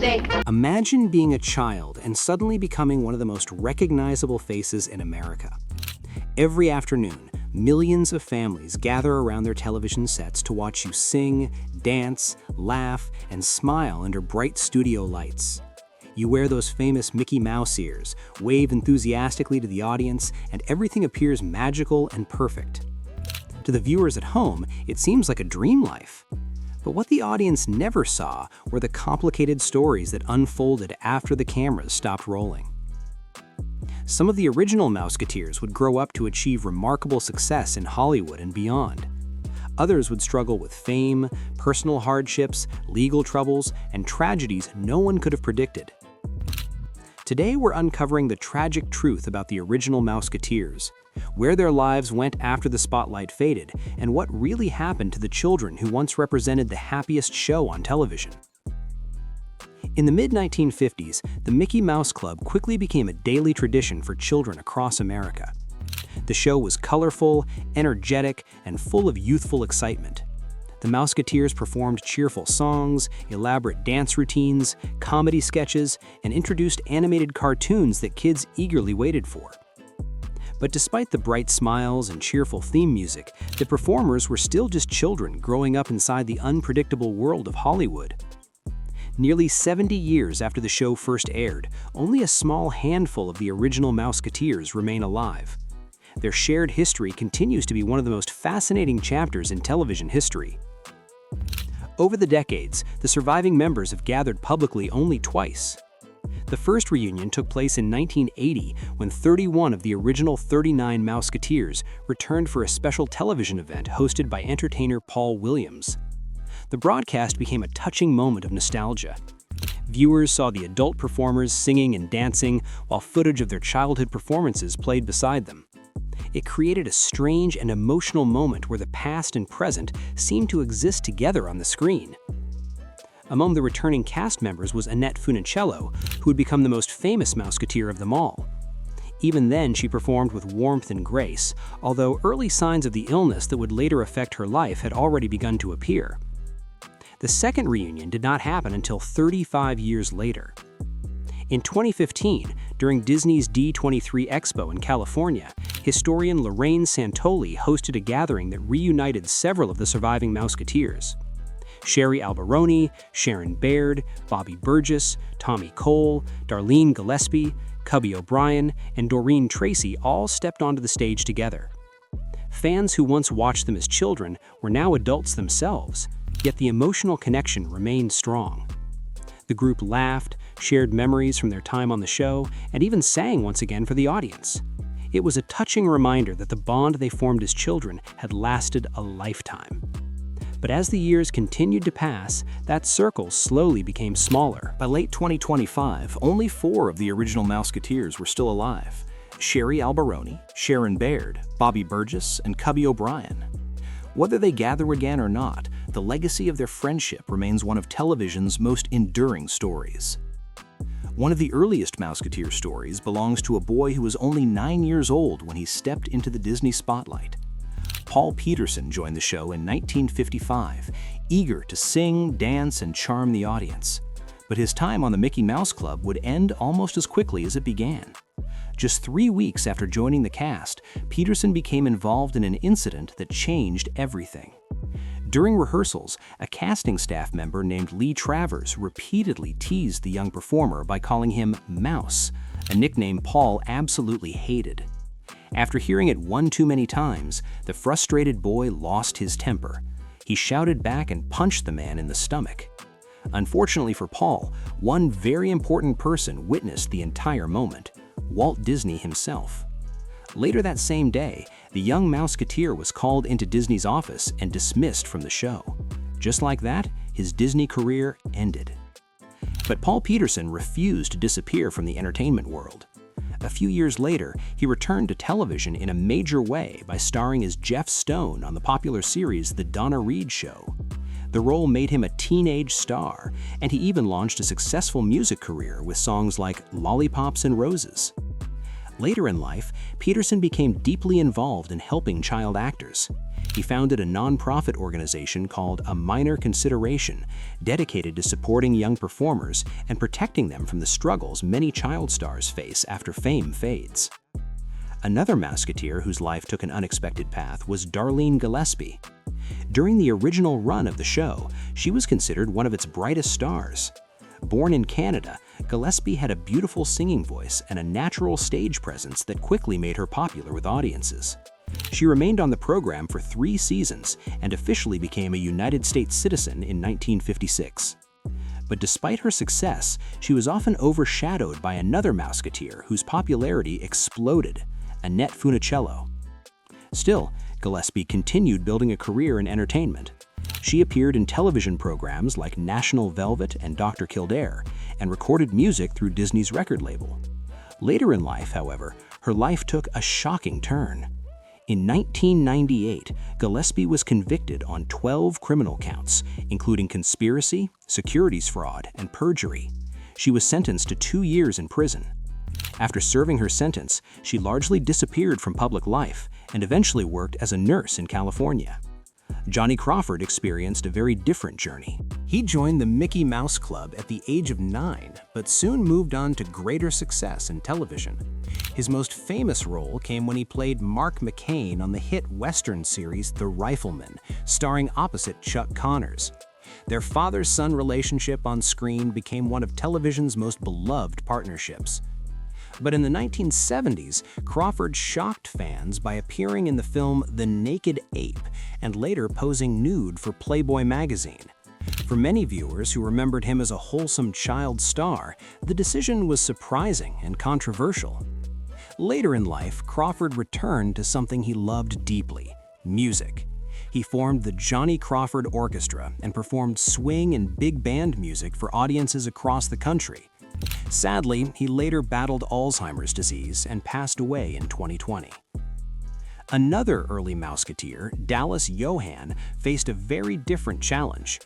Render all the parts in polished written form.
today. Imagine being a child and suddenly becoming one of the most recognizable faces in America. Every afternoon, millions of families gather around their television sets to watch you sing, dance, laugh, and smile under bright studio lights. You wear those famous Mickey Mouse ears, wave enthusiastically to the audience, and everything appears magical and perfect. To the viewers at home, it seems like a dream life. But what the audience never saw were the complicated stories that unfolded after the cameras stopped rolling. Some of the original Mouseketeers would grow up to achieve remarkable success in Hollywood and beyond. Others would struggle with fame, personal hardships, legal troubles, and tragedies no one could have predicted. Today we're uncovering the tragic truth about the original Mouseketeers, where their lives went after the spotlight faded, and what really happened to the children who once represented the happiest show on television. In the mid-1950s, the Mickey Mouse Club quickly became a daily tradition for children across America. The show was colorful, energetic, and full of youthful excitement. The Mouseketeers performed cheerful songs, elaborate dance routines, comedy sketches, and introduced animated cartoons that kids eagerly waited for. But despite the bright smiles and cheerful theme music, the performers were still just children growing up inside the unpredictable world of Hollywood. Nearly 70 years after the show first aired, only a small handful of the original Mouseketeers remain alive. Their shared history continues to be one of the most fascinating chapters in television history. Over the decades, the surviving members have gathered publicly only twice. The first reunion took place in 1980 when 31 of the original 39 Mouseketeers returned for a special television event hosted by entertainer Paul Williams. The broadcast became a touching moment of nostalgia. Viewers saw the adult performers singing and dancing while footage of their childhood performances played beside them. It created a strange and emotional moment where the past and present seemed to exist together on the screen. Among the returning cast members was Annette Funicello, who would become the most famous Mouseketeer of them all. Even then, she performed with warmth and grace, although early signs of the illness that would later affect her life had already begun to appear. The second reunion did not happen until 35 years later. In 2015, during Disney's D23 Expo in California, historian Lorraine Santoli hosted a gathering that reunited several of the surviving Mouseketeers. Sherry Alberoni, Sharon Baird, Bobby Burgess, Tommy Cole, Darlene Gillespie, Cubby O'Brien, and Doreen Tracy all stepped onto the stage together. Fans who once watched them as children were now adults themselves, yet the emotional connection remained strong. The group laughed, shared memories from their time on the show, and even sang once again for the audience. It was a touching reminder that the bond they formed as children had lasted a lifetime. But as the years continued to pass, that circle slowly became smaller. By late 2025, only 4 of the original Mouseketeers were still alive: Sherry Alberoni, Sharon Baird, Bobby Burgess, and Cubby O'Brien. Whether they gather again or not, the legacy of their friendship remains one of television's most enduring stories. One of the earliest Mouseketeer stories belongs to a boy who was only 9 years old when he stepped into the Disney spotlight. Paul Peterson joined the show in 1955, eager to sing, dance, and charm the audience. But his time on the Mickey Mouse Club would end almost as quickly as it began. Just 3 weeks after joining the cast, Peterson became involved in an incident that changed everything. During rehearsals, a casting staff member named Lee Travers repeatedly teased the young performer by calling him Mouse, a nickname Paul absolutely hated. After hearing it one too many times, the frustrated boy lost his temper. He shouted back and punched the man in the stomach. Unfortunately for Paul, one very important person witnessed the entire moment: Walt Disney himself. Later that same day, the young Mouseketeer was called into Disney's office and dismissed from the show. Just like that, his Disney career ended. But Paul Peterson refused to disappear from the entertainment world. A few years later, he returned to television in a major way by starring as Jeff Stone on the popular series The Donna Reed Show. The role made him a teenage star, and he even launched a successful music career with songs like Lollipops and Roses. Later in life, Peterson became deeply involved in helping child actors. He founded a nonprofit organization called A Minor Consideration, dedicated to supporting young performers and protecting them from the struggles many child stars face after fame fades. Another Mouseketeer whose life took an unexpected path was Darlene Gillespie. During the original run of the show, she was considered one of its brightest stars. Born in Canada, Gillespie had a beautiful singing voice and a natural stage presence that quickly made her popular with audiences. She remained on the program for 3 seasons and officially became a United States citizen in 1956. But despite her success, she was often overshadowed by another Mouseketeer whose popularity exploded, Annette Funicello. Still, Gillespie continued building a career in entertainment. She appeared in television programs like National Velvet and Dr. Kildare and recorded music through Disney's record label. Later in life, however, her life took a shocking turn. In 1998, Gillespie was convicted on 12 criminal counts, including conspiracy, securities fraud, and perjury. She was sentenced to 2 years in prison. After serving her sentence, she largely disappeared from public life and eventually worked as a nurse in California. Johnny Crawford experienced a very different journey. He joined the Mickey Mouse Club at the age of 9, but soon moved on to greater success in television. His most famous role came when he played Mark McCain on the hit Western series The Rifleman, starring opposite Chuck Connors. Their father-son relationship on screen became one of television's most beloved partnerships. But in the 1970s, Crawford shocked fans by appearing in the film The Naked Ape and later posing nude for Playboy magazine. For many viewers who remembered him as a wholesome child star, the decision was surprising and controversial. Later in life, Crawford returned to something he loved deeply: music. He formed the Johnny Crawford Orchestra and performed swing and big band music for audiences across the country. Sadly, he later battled Alzheimer's disease and passed away in 2020. Another early Mouseketeer, Dallas Johann, faced a very different challenge.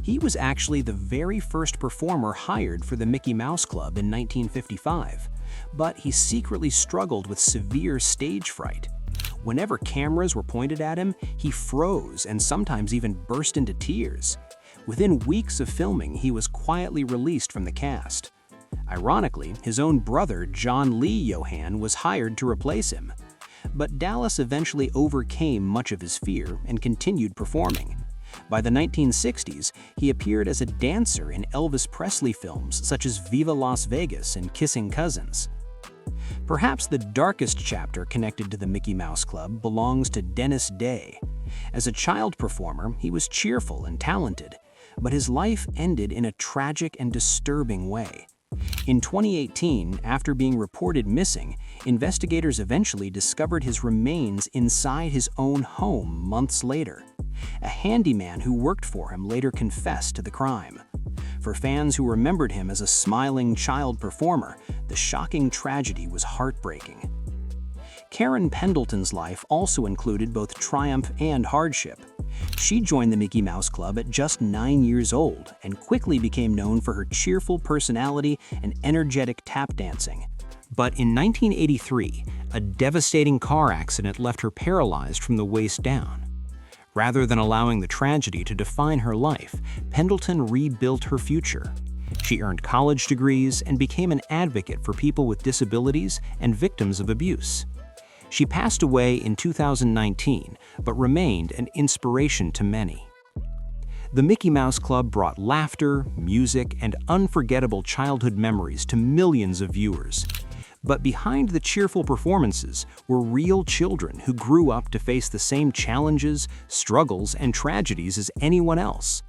He was actually the very first performer hired for the Mickey Mouse Club in 1955, but he secretly struggled with severe stage fright. Whenever cameras were pointed at him, he froze and sometimes even burst into tears. Within weeks of filming, he was quietly released from the cast. Ironically, his own brother, John Lee Johann, was hired to replace him. But Dallas eventually overcame much of his fear and continued performing. By the 1960s, he appeared as a dancer in Elvis Presley films such as Viva Las Vegas and Kissing Cousins. Perhaps the darkest chapter connected to the Mickey Mouse Club belongs to Dennis Day. As a child performer, he was cheerful and talented, but his life ended in a tragic and disturbing way. In 2018, after being reported missing, investigators eventually discovered his remains inside his own home months later. A handyman who worked for him later confessed to the crime. For fans who remembered him as a smiling child performer, the shocking tragedy was heartbreaking. Karen Pendleton's life also included both triumph and hardship. She joined the Mickey Mouse Club at just 9 years old and quickly became known for her cheerful personality and energetic tap dancing. But in 1983, a devastating car accident left her paralyzed from the waist down. Rather than allowing the tragedy to define her life, Pendleton rebuilt her future. She earned college degrees and became an advocate for people with disabilities and victims of abuse. She passed away in 2019, but remained an inspiration to many. The Mickey Mouse Club brought laughter, music, and unforgettable childhood memories to millions of viewers. But behind the cheerful performances were real children who grew up to face the same challenges, struggles, and tragedies as anyone else.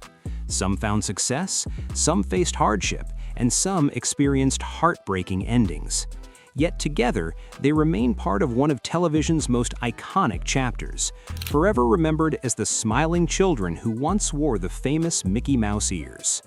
Some found success, some faced hardship, and some experienced heartbreaking endings. Yet together, they remain part of one of television's most iconic chapters, forever remembered as the smiling children who once wore the famous Mickey Mouse ears.